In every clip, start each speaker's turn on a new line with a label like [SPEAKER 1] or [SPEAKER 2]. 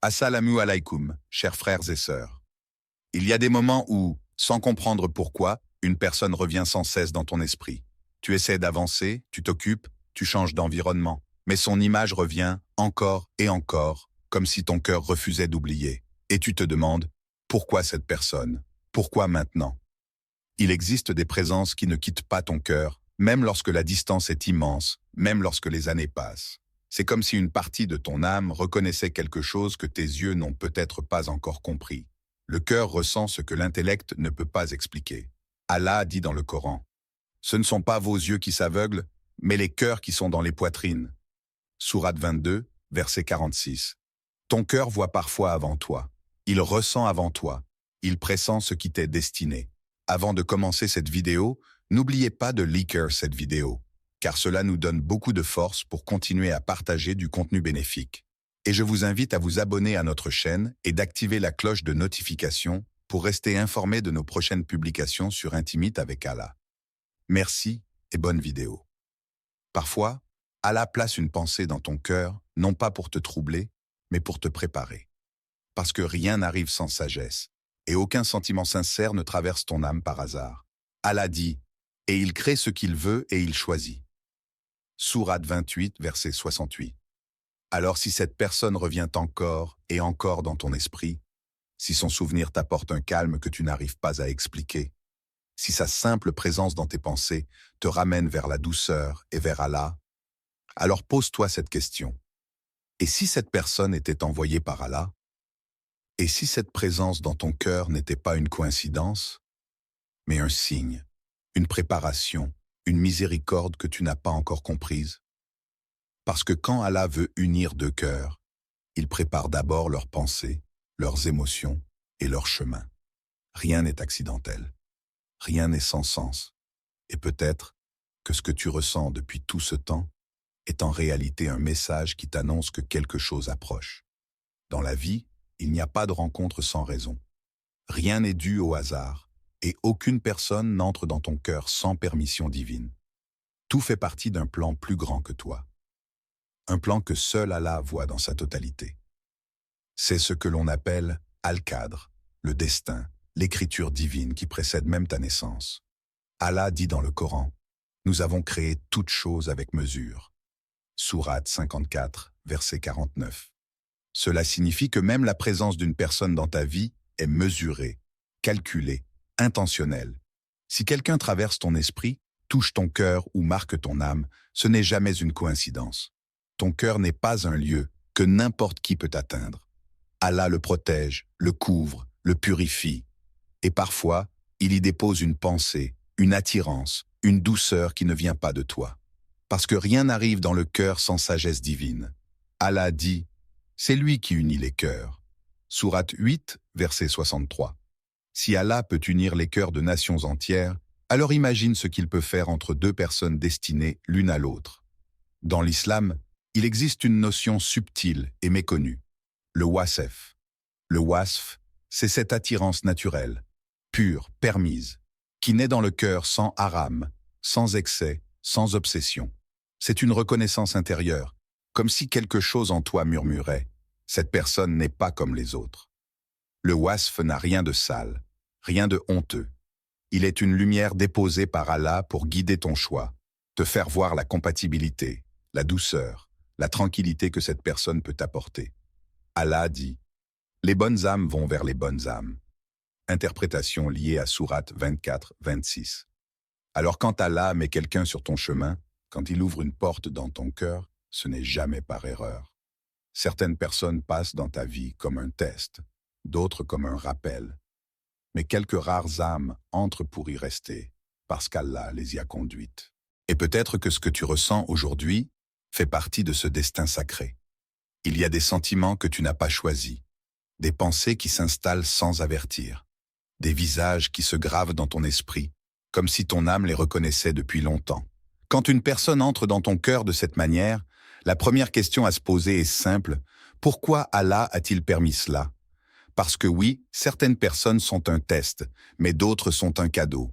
[SPEAKER 1] Assalamu alaikum, chers frères et sœurs. Il y a des moments où, sans comprendre pourquoi, une personne revient sans cesse dans ton esprit. Tu essaies d'avancer, tu t'occupes, tu changes d'environnement, mais son image revient encore et encore, comme si ton cœur refusait d'oublier. Et tu te demandes, pourquoi cette personne? Pourquoi maintenant? Il existe des présences qui ne quittent pas ton cœur, même lorsque la distance est immense, même lorsque les années passent. C'est comme si une partie de ton âme reconnaissait quelque chose que tes yeux n'ont peut-être pas encore compris. Le cœur ressent ce que l'intellect ne peut pas expliquer. Allah dit dans le Coran, « Ce ne sont pas vos yeux qui s'aveuglent, mais les cœurs qui sont dans les poitrines. » Sourate 22, verset 46. Ton cœur voit parfois avant toi. Il ressent avant toi. Il pressent ce qui t'est destiné. Avant de commencer cette vidéo, n'oubliez pas de liker cette vidéo, car cela nous donne beaucoup de force pour continuer à partager du contenu bénéfique. Et je vous invite à vous abonner à notre chaîne et d'activer la cloche de notification pour rester informé de nos prochaines publications sur Intimite avec Allah. Merci et bonne vidéo. Parfois, Allah place une pensée dans ton cœur, non pas pour te troubler, mais pour te préparer. Parce que rien n'arrive sans sagesse, et aucun sentiment sincère ne traverse ton âme par hasard. Allah dit, « Et il crée ce qu'il veut et il choisit. » Sourate 28, verset 68. Alors si cette personne revient encore et encore dans ton esprit, si son souvenir t'apporte un calme que tu n'arrives pas à expliquer, si sa simple présence dans tes pensées te ramène vers la douceur et vers Allah, alors pose-toi cette question. Et si cette personne était envoyée par Allah? Et si cette présence dans ton cœur n'était pas une coïncidence, mais un signe, une préparation, une miséricorde que tu n'as pas encore comprise? Parce que quand Allah veut unir deux cœurs, il prépare d'abord leurs pensées, leurs émotions et leur chemin. Rien n'est accidentel. Rien n'est sans sens. Et peut-être que ce que tu ressens depuis tout ce temps est en réalité un message qui t'annonce que quelque chose approche. Dans la vie, il n'y a pas de rencontre sans raison. Rien n'est dû au hasard, et aucune personne n'entre dans ton cœur sans permission divine. Tout fait partie d'un plan plus grand que toi. Un plan que seul Allah voit dans sa totalité. C'est ce que l'on appelle Al-Qadr, le destin, l'écriture divine qui précède même ta naissance. Allah dit dans le Coran, « Nous avons créé toutes choses avec mesure. » Sourate 54, verset 49. Cela signifie que même la présence d'une personne dans ta vie est mesurée, calculée, intentionnelle. Si quelqu'un traverse ton esprit, touche ton cœur ou marque ton âme, ce n'est jamais une coïncidence. Ton cœur n'est pas un lieu que n'importe qui peut atteindre. Allah le protège, le couvre, le purifie. Et parfois, il y dépose une pensée, une attirance, une douceur qui ne vient pas de toi. Parce que rien n'arrive dans le cœur sans sagesse divine. Allah dit, c'est lui qui unit les cœurs. Sourate 8, verset 63. Si Allah peut unir les cœurs de nations entières, alors imagine ce qu'il peut faire entre deux personnes destinées l'une à l'autre. Dans l'islam, il existe une notion subtile et méconnue, le wasf. Le wasf, c'est cette attirance naturelle, pure, permise, qui naît dans le cœur sans haram, sans excès, sans obsession. C'est une reconnaissance intérieure, comme si quelque chose en toi murmurait « Cette personne n'est pas comme les autres ». Le wasf n'a rien de sale, rien de honteux. Il est une lumière déposée par Allah pour guider ton choix, te faire voir la compatibilité, la douceur, la tranquillité que cette personne peut t'apporter. Allah dit « Les bonnes âmes vont vers les bonnes âmes ». Interprétation liée à Sourate 24, 26. Alors quand Allah met quelqu'un sur ton chemin, quand il ouvre une porte dans ton cœur, ce n'est jamais par erreur. Certaines personnes passent dans ta vie comme un test, d'autres comme un rappel. Mais quelques rares âmes entrent pour y rester, parce qu'Allah les y a conduites. Et peut-être que ce que tu ressens aujourd'hui fait partie de ce destin sacré. Il y a des sentiments que tu n'as pas choisis, des pensées qui s'installent sans avertir, des visages qui se gravent dans ton esprit, comme si ton âme les reconnaissait depuis longtemps. Quand une personne entre dans ton cœur de cette manière, la première question à se poser est simple. Pourquoi Allah a-t-il permis cela? Parce que oui, certaines personnes sont un test, mais d'autres sont un cadeau.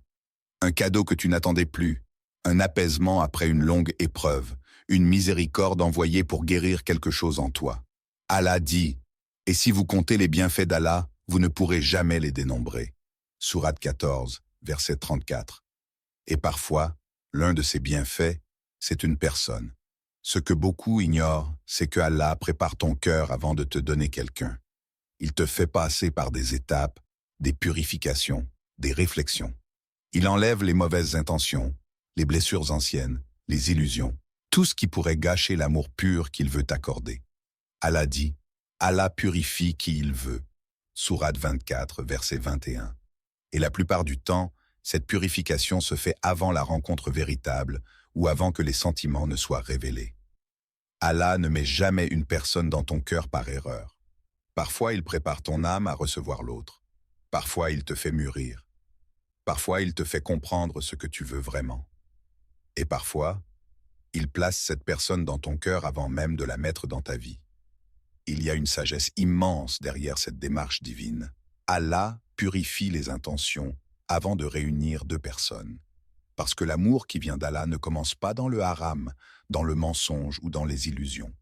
[SPEAKER 1] Un cadeau que tu n'attendais plus, un apaisement après une longue épreuve, une miséricorde envoyée pour guérir quelque chose en toi. Allah dit, Et si vous comptez les bienfaits d'Allah, vous ne pourrez jamais les dénombrer. Sourate 14, verset 34. Et parfois, l'un de ces bienfaits, c'est une personne. Ce que beaucoup ignorent, c'est que Allah prépare ton cœur avant de te donner quelqu'un. Il te fait passer par des étapes, des purifications, des réflexions. Il enlève les mauvaises intentions, les blessures anciennes, les illusions, tout ce qui pourrait gâcher l'amour pur qu'il veut t'accorder. Allah dit, Allah purifie qui il veut. Sourate 24, verset 21. Et la plupart du temps, cette purification se fait avant la rencontre véritable ou avant que les sentiments ne soient révélés. Allah ne met jamais une personne dans ton cœur par erreur. Parfois, il prépare ton âme à recevoir l'autre. Parfois, il te fait mûrir. Parfois, il te fait comprendre ce que tu veux vraiment. Et parfois, il place cette personne dans ton cœur avant même de la mettre dans ta vie. Il y a une sagesse immense derrière cette démarche divine. Allah purifie les intentions avant de réunir deux personnes. Parce que l'amour qui vient d'Allah ne commence pas dans le haram, dans le mensonge ou dans les illusions.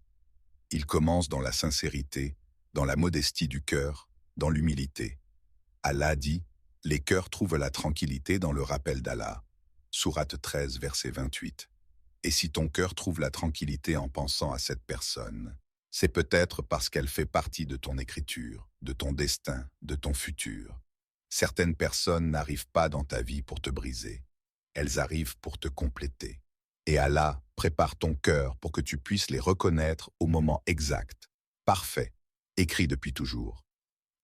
[SPEAKER 1] Il commence dans la sincérité, dans la modestie du cœur, dans l'humilité. Allah dit, les cœurs trouvent la tranquillité dans le rappel d'Allah. Sourate 13, verset 28. Et si ton cœur trouve la tranquillité en pensant à cette personne, c'est peut-être parce qu'elle fait partie de ton écriture, de ton destin, de ton futur. Certaines personnes n'arrivent pas dans ta vie pour te briser. Elles arrivent pour te compléter. Et Allah prépare ton cœur pour que tu puisses les reconnaître au moment exact, parfait, écrit depuis toujours.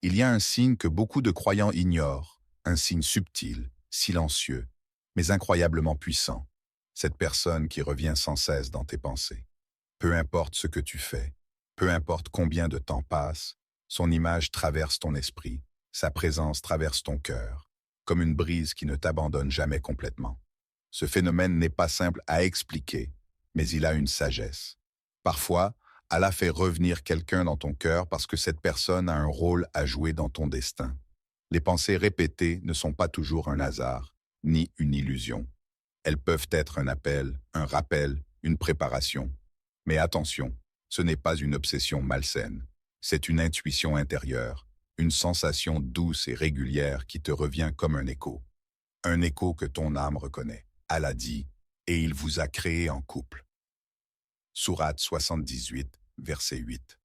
[SPEAKER 1] Il y a un signe que beaucoup de croyants ignorent, un signe subtil, silencieux, mais incroyablement puissant. Cette personne qui revient sans cesse dans tes pensées. Peu importe ce que tu fais, peu importe combien de temps passe, son image traverse ton esprit, sa présence traverse ton cœur, comme une brise qui ne t'abandonne jamais complètement. Ce phénomène n'est pas simple à expliquer, mais il a une sagesse. Parfois, Allah fait revenir quelqu'un dans ton cœur parce que cette personne a un rôle à jouer dans ton destin. Les pensées répétées ne sont pas toujours un hasard, ni une illusion. Elles peuvent être un appel, un rappel, une préparation. Mais attention, ce n'est pas une obsession malsaine. C'est une intuition intérieure, une sensation douce et régulière qui te revient comme un écho. Un écho que ton âme reconnaît. Allah dit, et il vous a créé en couple. Sourate 78, verset 8.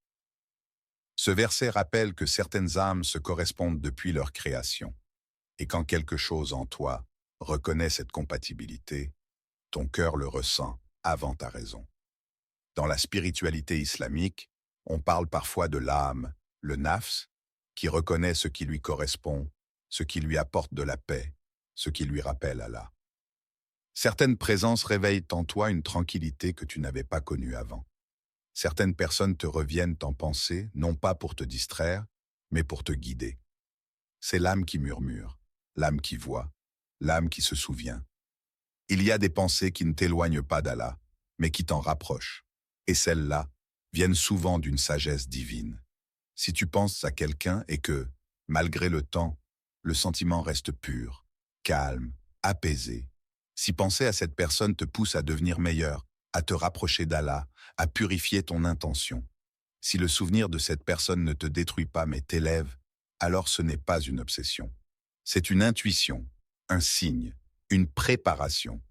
[SPEAKER 1] Ce verset rappelle que certaines âmes se correspondent depuis leur création. Et quand quelque chose en toi reconnaît cette compatibilité, ton cœur le ressent avant ta raison. Dans la spiritualité islamique, on parle parfois de l'âme, le nafs, qui reconnaît ce qui lui correspond, ce qui lui apporte de la paix, ce qui lui rappelle Allah. Certaines présences réveillent en toi une tranquillité que tu n'avais pas connue avant. Certaines personnes te reviennent en pensée, non pas pour te distraire, mais pour te guider. C'est l'âme qui murmure, l'âme qui voit, l'âme qui se souvient. Il y a des pensées qui ne t'éloignent pas d'Allah, mais qui t'en rapprochent. Et celles-là viennent souvent d'une sagesse divine. Si tu penses à quelqu'un et que, malgré le temps, le sentiment reste pur, calme, apaisé, si penser à cette personne te pousse à devenir meilleur, à te rapprocher d'Allah, à purifier ton intention, si le souvenir de cette personne ne te détruit pas mais t'élève, alors ce n'est pas une obsession. C'est une intuition, un signe, une préparation.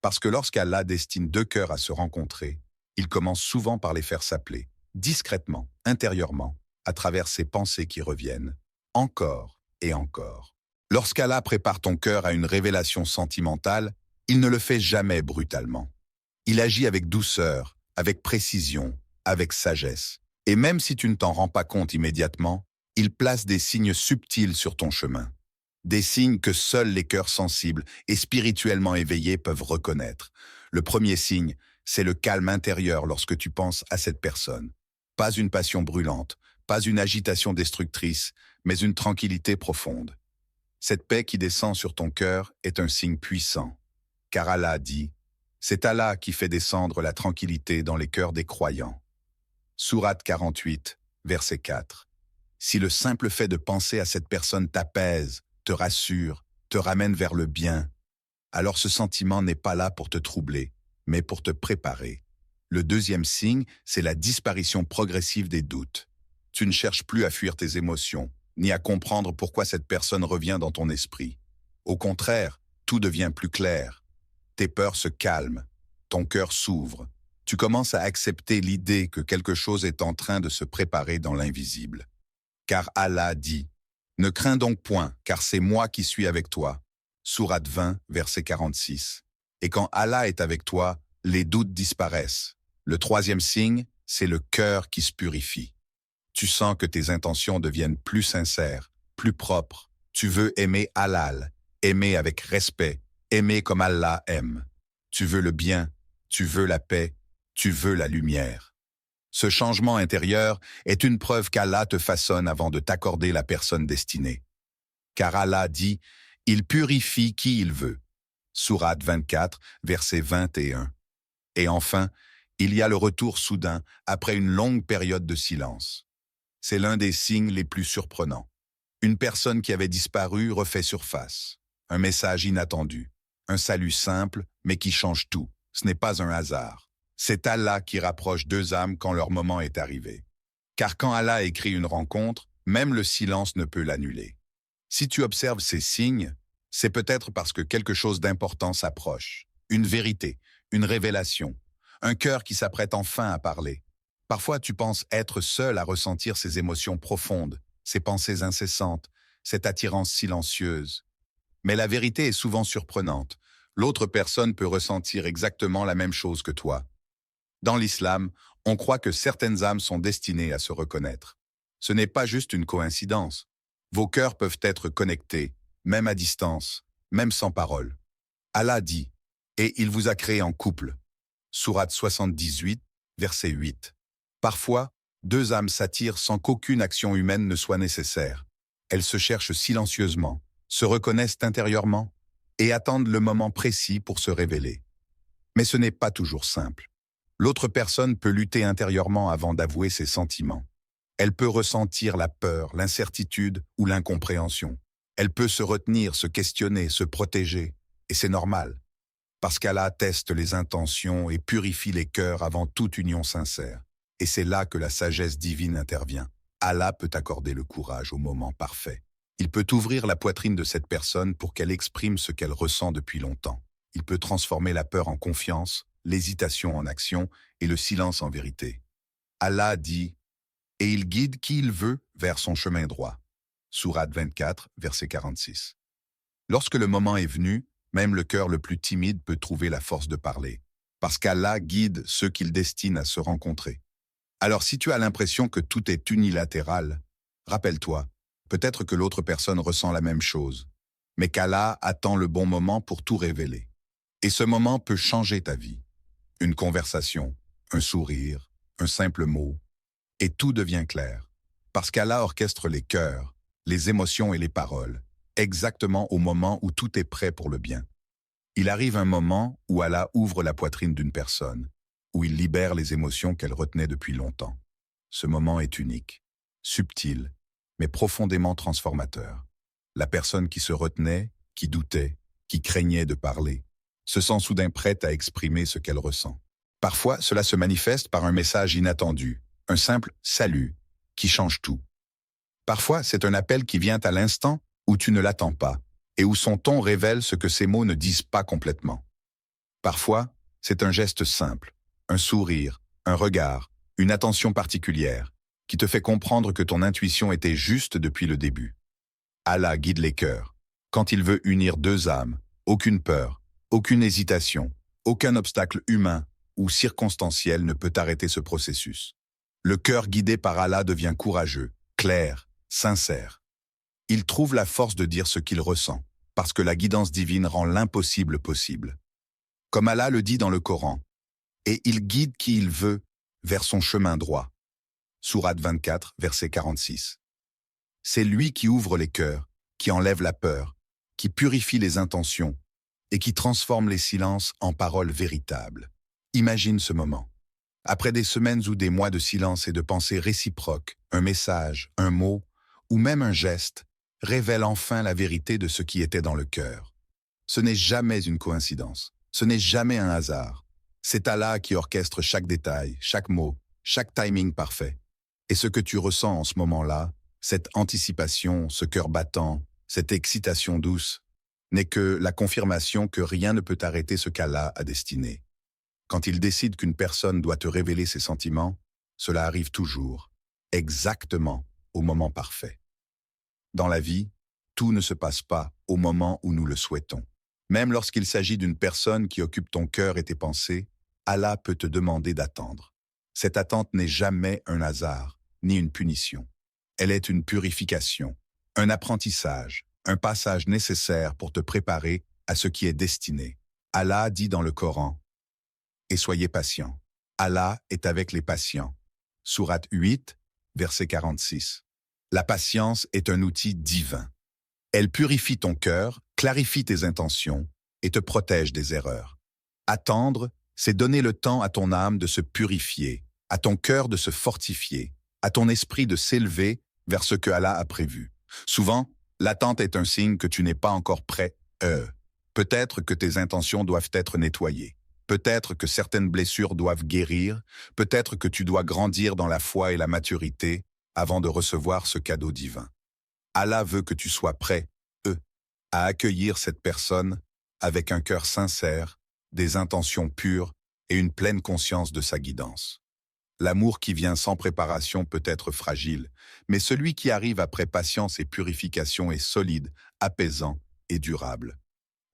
[SPEAKER 1] Parce que lorsqu'Allah destine deux cœurs à se rencontrer, il commence souvent par les faire s'appeler, discrètement, intérieurement, à travers ces pensées qui reviennent, encore et encore. Lorsqu'Allah prépare ton cœur à une révélation sentimentale, il ne le fait jamais brutalement. Il agit avec douceur, avec précision, avec sagesse. Et même si tu ne t'en rends pas compte immédiatement, il place des signes subtils sur ton chemin. Des signes que seuls les cœurs sensibles et spirituellement éveillés peuvent reconnaître. Le premier signe, c'est le calme intérieur lorsque tu penses à cette personne. Pas une passion brûlante, pas une agitation destructrice, mais une tranquillité profonde. Cette paix qui descend sur ton cœur est un signe puissant. Car Allah dit, c'est Allah qui fait descendre la tranquillité dans les cœurs des croyants. Sourate 48, verset 4. Si le simple fait de penser à cette personne t'apaise, te rassure, te ramène vers le bien, alors ce sentiment n'est pas là pour te troubler, mais pour te préparer. Le deuxième signe, c'est la disparition progressive des doutes. Tu ne cherches plus à fuir tes émotions, ni à comprendre pourquoi cette personne revient dans ton esprit. Au contraire, tout devient plus clair. Tes peurs se calment, ton cœur s'ouvre. Tu commences à accepter l'idée que quelque chose est en train de se préparer dans l'invisible. Car Allah dit, « Ne crains donc point, car c'est moi qui suis avec toi. » Sourate 20, verset 46. Et quand Allah est avec toi, les doutes disparaissent. Le troisième signe, c'est le cœur qui se purifie. Tu sens que tes intentions deviennent plus sincères, plus propres. Tu veux aimer halal, aimer avec respect, aimer comme Allah aime. Tu veux le bien, tu veux la paix, tu veux la lumière. Ce changement intérieur est une preuve qu'Allah te façonne avant de t'accorder la personne destinée. Car Allah dit, « Il purifie qui il veut. » Sourate 24, verset 21. Et enfin, il y a le retour soudain après une longue période de silence. C'est l'un des signes les plus surprenants. Une personne qui avait disparu refait surface. Un message inattendu. Un salut simple, mais qui change tout. Ce n'est pas un hasard. C'est Allah qui rapproche deux âmes quand leur moment est arrivé. Car quand Allah écrit une rencontre, même le silence ne peut l'annuler. Si tu observes ces signes, c'est peut-être parce que quelque chose d'important s'approche. Une vérité, une révélation, un cœur qui s'apprête enfin à parler. Parfois, tu penses être seul à ressentir ces émotions profondes, ces pensées incessantes, cette attirance silencieuse. Mais la vérité est souvent surprenante. L'autre personne peut ressentir exactement la même chose que toi. Dans l'islam, on croit que certaines âmes sont destinées à se reconnaître. Ce n'est pas juste une coïncidence. Vos cœurs peuvent être connectés, même à distance, même sans parole. Allah dit, « Et il vous a créé en couple. » Sourate 78, verset 8. Parfois, deux âmes s'attirent sans qu'aucune action humaine ne soit nécessaire. Elles se cherchent silencieusement, se reconnaissent intérieurement et attendent le moment précis pour se révéler. Mais ce n'est pas toujours simple. L'autre personne peut lutter intérieurement avant d'avouer ses sentiments. Elle peut ressentir la peur, l'incertitude ou l'incompréhension. Elle peut se retenir, se questionner, se protéger. Et c'est normal, parce qu'Allah teste les intentions et purifie les cœurs avant toute union sincère. Et c'est là que la sagesse divine intervient. Allah peut accorder le courage au moment parfait. Il peut ouvrir la poitrine de cette personne pour qu'elle exprime ce qu'elle ressent depuis longtemps. Il peut transformer la peur en confiance, l'hésitation en action et le silence en vérité. Allah dit « Et il guide qui il veut vers son chemin droit. » Sourate 24, verset 46. Lorsque le moment est venu, même le cœur le plus timide peut trouver la force de parler, parce qu'Allah guide ceux qu'il destine à se rencontrer. Alors si tu as l'impression que tout est unilatéral, rappelle-toi, peut-être que l'autre personne ressent la même chose, mais qu'Allah attend le bon moment pour tout révéler. Et ce moment peut changer ta vie. Une conversation, un sourire, un simple mot, et tout devient clair. Parce qu'Allah orchestre les cœurs, les émotions et les paroles, exactement au moment où tout est prêt pour le bien. Il arrive un moment où Allah ouvre la poitrine d'une personne, où il libère les émotions qu'elle retenait depuis longtemps. Ce moment est unique, subtil, mais profondément transformateur. La personne qui se retenait, qui doutait, qui craignait de parler, se sent soudain prête à exprimer ce qu'elle ressent. Parfois, cela se manifeste par un message inattendu, un simple « salut » qui change tout. Parfois, c'est un appel qui vient à l'instant où tu ne l'attends pas et où son ton révèle ce que ses mots ne disent pas complètement. Parfois, c'est un geste simple, un sourire, un regard, une attention particulière qui te fait comprendre que ton intuition était juste depuis le début. Allah guide les cœurs. Quand il veut unir deux âmes, aucune peur, aucune hésitation, aucun obstacle humain ou circonstanciel ne peut arrêter ce processus. Le cœur guidé par Allah devient courageux, clair, sincère. Il trouve la force de dire ce qu'il ressent, parce que la guidance divine rend l'impossible possible. Comme Allah le dit dans le Coran, « Et il guide qui il veut vers son chemin droit. » Sourate 24, verset 46. C'est lui qui ouvre les cœurs, qui enlève la peur, qui purifie les intentions et qui transforme les silences en paroles véritables. Imagine ce moment. Après des semaines ou des mois de silence et de pensées réciproques, un message, un mot ou même un geste révèle enfin la vérité de ce qui était dans le cœur. Ce n'est jamais une coïncidence, ce n'est jamais un hasard. C'est Allah qui orchestre chaque détail, chaque mot, chaque timing parfait. Et ce que tu ressens en ce moment-là, cette anticipation, ce cœur battant, cette excitation douce, n'est que la confirmation que rien ne peut arrêter ce qu'Allah a destiné. Quand il décide qu'une personne doit te révéler ses sentiments, cela arrive toujours, exactement au moment parfait. Dans la vie, tout ne se passe pas au moment où nous le souhaitons. Même lorsqu'il s'agit d'une personne qui occupe ton cœur et tes pensées, Allah peut te demander d'attendre. Cette attente n'est jamais un hasard, ni une punition. Elle est une purification, un apprentissage, un passage nécessaire pour te préparer à ce qui est destiné. Allah dit dans le Coran, « Et soyez patients. Allah est avec les patients. » Sourate 8, verset 46. La patience est un outil divin. Elle purifie ton cœur, clarifie tes intentions et te protège des erreurs. Attendre, c'est donner le temps à ton âme de se purifier, à ton cœur de se fortifier, à ton esprit de s'élever vers ce que Allah a prévu. Souvent, l'attente est un signe que tu n'es pas encore prêt. Peut-être que tes intentions doivent être nettoyées. Peut-être que certaines blessures doivent guérir. Peut-être que tu dois grandir dans la foi et la maturité avant de recevoir ce cadeau divin. Allah veut que tu sois prêt, à accueillir cette personne avec un cœur sincère, des intentions pures et une pleine conscience de sa guidance. L'amour qui vient sans préparation peut être fragile, mais celui qui arrive après patience et purification est solide, apaisant et durable.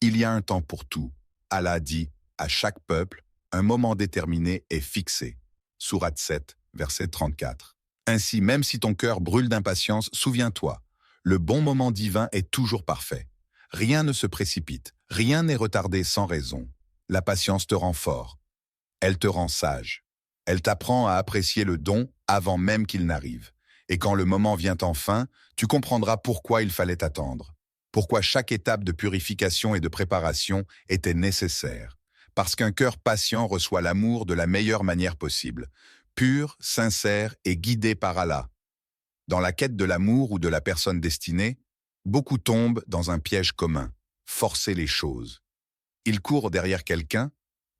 [SPEAKER 1] Il y a un temps pour tout. Allah dit, à chaque peuple, un moment déterminé est fixé. Sourate 7, verset 34. Ainsi, même si ton cœur brûle d'impatience, souviens-toi, le bon moment divin est toujours parfait. Rien ne se précipite, rien n'est retardé sans raison. La patience te rend fort. Elle te rend sage. Elle t'apprend à apprécier le don avant même qu'il n'arrive. Et quand le moment vient enfin, tu comprendras pourquoi il fallait attendre. Pourquoi chaque étape de purification et de préparation était nécessaire. Parce qu'un cœur patient reçoit l'amour de la meilleure manière possible, pur, sincère et guidé par Allah. Dans la quête de l'amour ou de la personne destinée, beaucoup tombent dans un piège commun, forcer les choses. Ils courent derrière quelqu'un,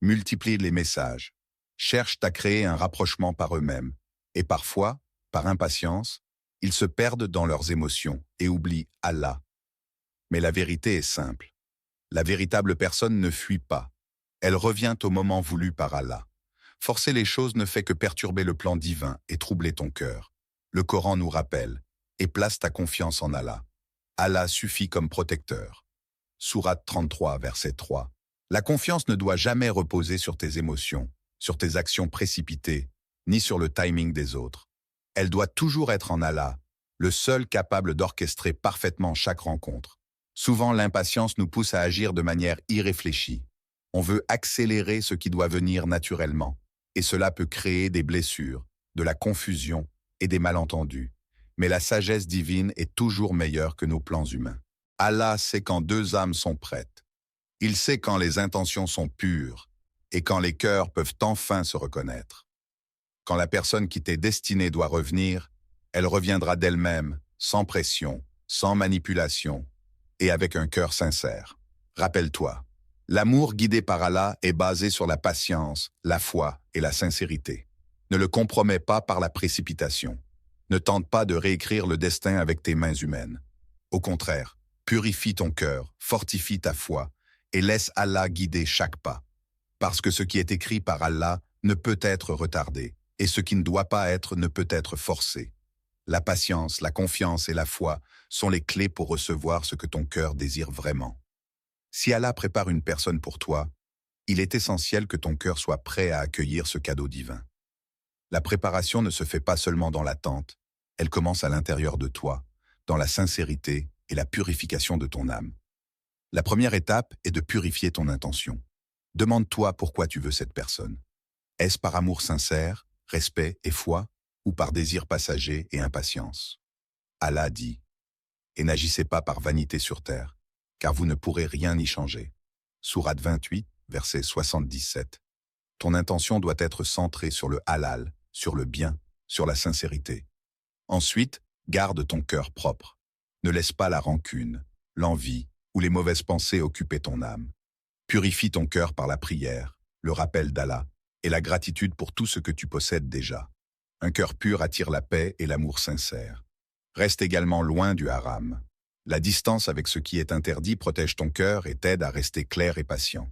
[SPEAKER 1] multiplient les messages, cherchent à créer un rapprochement par eux-mêmes, et parfois, par impatience, ils se perdent dans leurs émotions et oublient Allah. Mais la vérité est simple. La véritable personne ne fuit pas. Elle revient au moment voulu par Allah. Forcer les choses ne fait que perturber le plan divin et troubler ton cœur. Le Coran nous rappelle, et place ta confiance en Allah. Allah suffit comme protecteur. Sourate 33, verset 3. La confiance ne doit jamais reposer sur tes émotions, sur tes actions précipitées, ni sur le timing des autres. Elle doit toujours être en Allah, le seul capable d'orchestrer parfaitement chaque rencontre. Souvent, l'impatience nous pousse à agir de manière irréfléchie. On veut accélérer ce qui doit venir naturellement, et cela peut créer des blessures, de la confusion et des malentendus. Mais la sagesse divine est toujours meilleure que nos plans humains. Allah sait quand deux âmes sont prêtes. Il sait quand les intentions sont pures et quand les cœurs peuvent enfin se reconnaître. Quand la personne qui t'est destinée doit revenir, elle reviendra d'elle-même, sans pression, sans manipulation et avec un cœur sincère. Rappelle-toi, l'amour guidé par Allah est basé sur la patience, la foi et la sincérité. Ne le compromets pas par la précipitation. Ne tente pas de réécrire le destin avec tes mains humaines. Au contraire, purifie ton cœur, fortifie ta foi et laisse Allah guider chaque pas. Parce que ce qui est écrit par Allah ne peut être retardé et ce qui ne doit pas être ne peut être forcé. La patience, la confiance et la foi sont les clés pour recevoir ce que ton cœur désire vraiment. Si Allah prépare une personne pour toi, il est essentiel que ton cœur soit prêt à accueillir ce cadeau divin. La préparation ne se fait pas seulement dans l'attente, elle commence à l'intérieur de toi, dans la sincérité et la purification de ton âme. La première étape est de purifier ton intention. Demande-toi pourquoi tu veux cette personne. Est-ce par amour sincère, respect et foi, ou par désir passager et impatience? Allah dit, « Et n'agissez pas par vanité sur terre, car vous ne pourrez rien y changer. » Sourate 28, verset 77. Ton intention doit être centrée sur le halal, sur le bien, sur la sincérité. Ensuite, garde ton cœur propre. Ne laisse pas la rancune, l'envie ou les mauvaises pensées occuper ton âme. Purifie ton cœur par la prière, le rappel d'Allah et la gratitude pour tout ce que tu possèdes déjà. Un cœur pur attire la paix et l'amour sincère. Reste également loin du haram. La distance avec ce qui est interdit protège ton cœur et t'aide à rester clair et patient.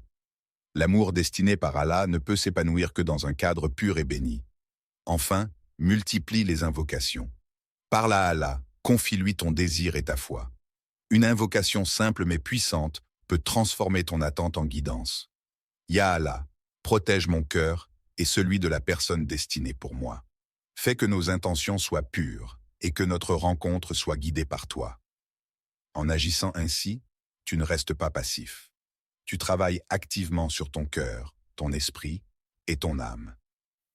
[SPEAKER 1] L'amour destiné par Allah ne peut s'épanouir que dans un cadre pur et béni. Enfin, multiplie les invocations. Parle à Allah, confie-lui ton désir et ta foi. Une invocation simple mais puissante peut transformer ton attente en guidance. Ya Allah, protège mon cœur et celui de la personne destinée pour moi. Fais que nos intentions soient pures et que notre rencontre soit guidée par toi. En agissant ainsi, tu ne restes pas passif. Tu travailles activement sur ton cœur, ton esprit et ton âme.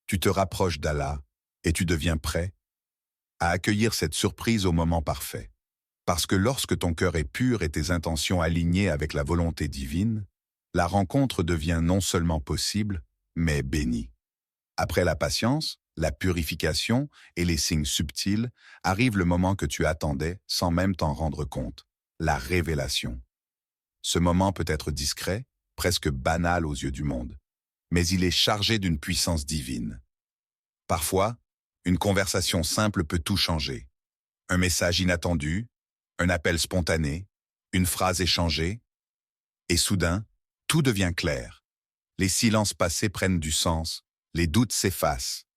[SPEAKER 1] Tu te rapproches d'Allah et tu deviens prêt à accueillir cette surprise au moment parfait. Parce que lorsque ton cœur est pur et tes intentions alignées avec la volonté divine, la rencontre devient non seulement possible, mais bénie. Après la patience, la purification et les signes subtils, arrive le moment que tu attendais sans même t'en rendre compte, la révélation. Ce moment peut être discret, presque banal aux yeux du monde, mais il est chargé d'une puissance divine. Parfois, une conversation simple peut tout changer. Un message inattendu, un appel spontané, une phrase échangée, et soudain, tout devient clair. Les silences passés prennent du sens, les doutes s'effacent,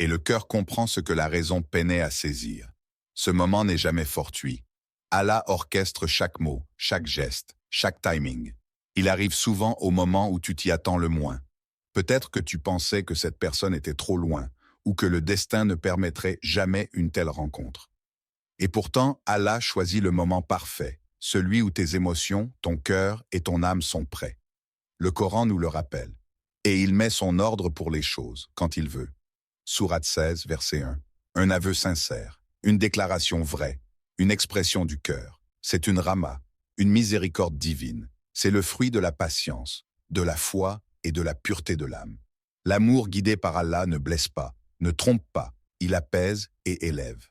[SPEAKER 1] et le cœur comprend ce que la raison peinait à saisir. Ce moment n'est jamais fortuit. Allah orchestre chaque mot, chaque geste, chaque timing. Il arrive souvent au moment où tu t'y attends le moins. Peut-être que tu pensais que cette personne était trop loin, ou que le destin ne permettrait jamais une telle rencontre. Et pourtant, Allah choisit le moment parfait, celui où tes émotions, ton cœur et ton âme sont prêts. Le Coran nous le rappelle. Et il met son ordre pour les choses, quand il veut. Sourate 16, verset 1. Un aveu sincère, une déclaration vraie, une expression du cœur. C'est une rama, une miséricorde divine. C'est le fruit de la patience, de la foi et de la pureté de l'âme. L'amour guidé par Allah ne blesse pas, ne trompe pas, il apaise et élève.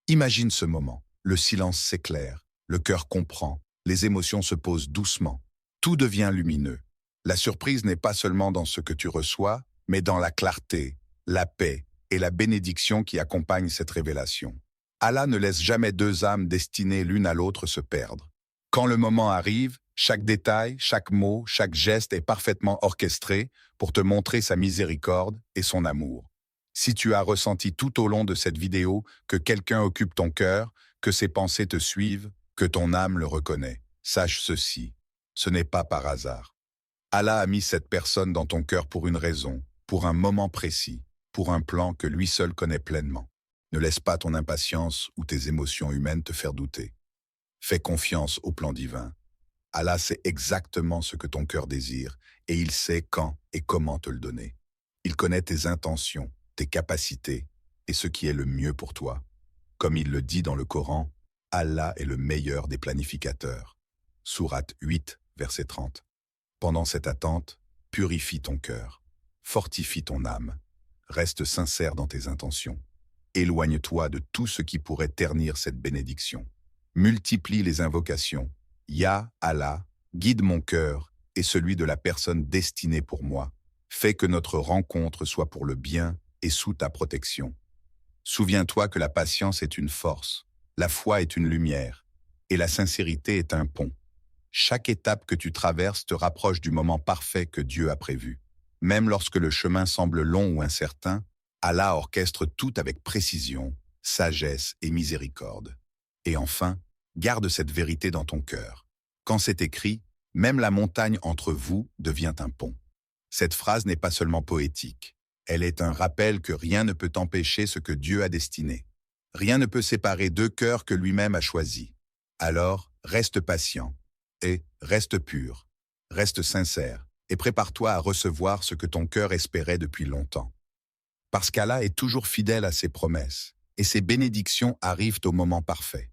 [SPEAKER 1] Imagine ce moment, le silence s'éclaire, le cœur comprend, les émotions se posent doucement. Tout devient lumineux. La surprise n'est pas seulement dans ce que tu reçois, mais dans la clarté, la paix et la bénédiction qui accompagnent cette révélation. Allah ne laisse jamais deux âmes destinées l'une à l'autre se perdre. Quand le moment arrive, chaque détail, chaque mot, chaque geste est parfaitement orchestré pour te montrer sa miséricorde et son amour. Si tu as ressenti tout au long de cette vidéo que quelqu'un occupe ton cœur, que ses pensées te suivent, que ton âme le reconnaît, sache ceci, ce n'est pas par hasard. Allah a mis cette personne dans ton cœur pour une raison, pour un moment précis, pour un plan que lui seul connaît pleinement. Ne laisse pas ton impatience ou tes émotions humaines te faire douter. Fais confiance au plan divin. Allah sait exactement ce que ton cœur désire et il sait quand et comment te le donner. Il connaît tes intentions, tes capacités et ce qui est le mieux pour toi. Comme il le dit dans le Coran, Allah est le meilleur des planificateurs. Sourate 8, verset 30. Pendant cette attente, purifie ton cœur, fortifie ton âme, reste sincère dans tes intentions. Éloigne-toi de tout ce qui pourrait ternir cette bénédiction. Multiplie les invocations. Ya Allah, guide mon cœur et celui de la personne destinée pour moi. Fais que notre rencontre soit pour le bien et sous ta protection. Souviens-toi que la patience est une force, la foi est une lumière, et la sincérité est un pont. Chaque étape que tu traverses te rapproche du moment parfait que Dieu a prévu. Même lorsque le chemin semble long ou incertain, Allah orchestre tout avec précision, sagesse et miséricorde. Et enfin, garde cette vérité dans ton cœur. Quand c'est écrit, même la montagne entre vous devient un pont. Cette phrase n'est pas seulement poétique. Elle est un rappel que rien ne peut empêcher ce que Dieu a destiné. Rien ne peut séparer deux cœurs que lui-même a choisis. Alors, reste patient et reste pur, reste sincère et prépare-toi à recevoir ce que ton cœur espérait depuis longtemps. Parce qu'Allah est toujours fidèle à ses promesses et ses bénédictions arrivent au moment parfait.